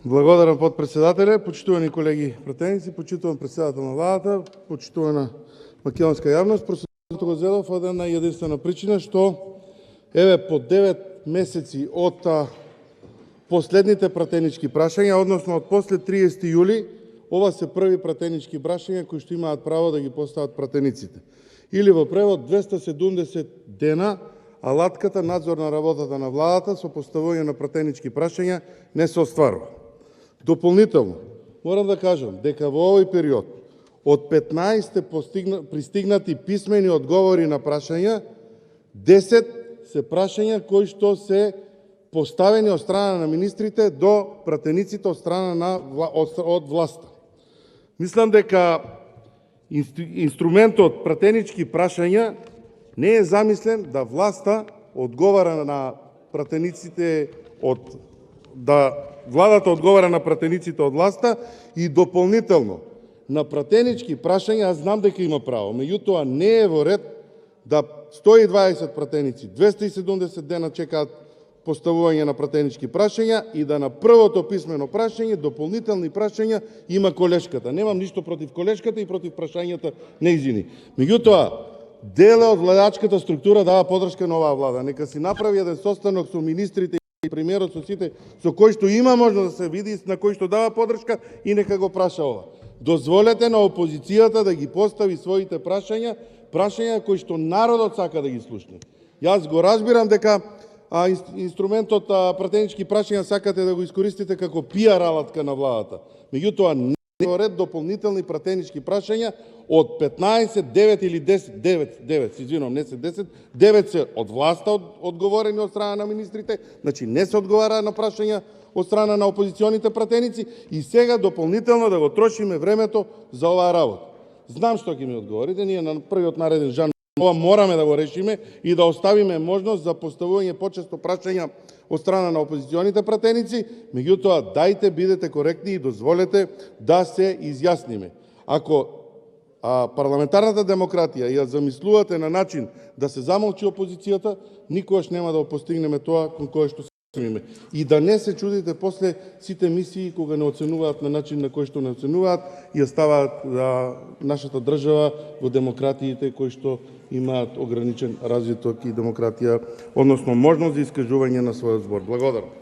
Благодарам, подпредседателе. Почитувани колеги пратеници, почитуван председател на владата, почитувана македонска јавност, процедурата го зедов од една единствена причина, што по 9 месеци од последните пратенички прашања, односно од после 30 јули, ова се први пратенички прашања кои што имаат право да ги постават пратениците. Или во превод 270 дена алатката надзор на работата на владата со поставување на пратенички прашања не се остварува. Дополнително, морам да кажам дека во овој период од 15 пристигнати писмени одговори на прашања, 10 се прашања кои што се поставени од страна на министрите до пратениците од страна од власта. Мислам дека инструментот пратенички прашања не е замислен да власта одговара на пратениците владата одговара на пратениците од власта и дополнително на пратенички прашања. Аз знам дека има право, меѓутоа не е во ред да 120 пратеници 270 дена чекаат поставување на пратенички прашања и да на првото писмено прашање дополнителни прашања има колешката. Немам ништо против колешката и против прашањата нејзини. Меѓутоа, дел од владачката структура дава подршка на оваа влада. Нека си направи еден состанок со министрите и премиерот, со сите со кои што има можност да се види, на кои што дава подршка и нека го праша ова. Дозволете на опозицијата да ги постави своите прашања кои што народот сака да ги слушне. Јас го разбирам дека инструментот пратенички прашања сакате да го искористите како пиар алатка на владата. Меѓутоа не е во ред дополнителни пратенички прашања од 15, 9 или 10, 9, извинувам, не се 10, 9 се од власта одговорени од страна на министрите, значи не се одговара на прашања од страна на опозиционите пратеници и сега дополнително да го трошиме времето за оваа работа. Знам што ќе ми одговорите, ние на првиот нареден жан ова мораме да го решиме и да оставиме можност за поставување почесто прашања од страна на опозиционите пратеници, меѓутоа дајте бидете коректни и дозволете да се изјасниме. Ако парламентарната демократија ја замислувате на начин да се замолчи опозицијата, никогаш нема да постигнеме тоа кон кое што се стремиме. И да не се чудите после сите мисии кога не оценуваат на начин на кој што не оценуваат и ја ставаат нашата држава во демократиите кои што имаат ограничен развиток и демократија, односно можност за искажување на својот збор. Благодарам.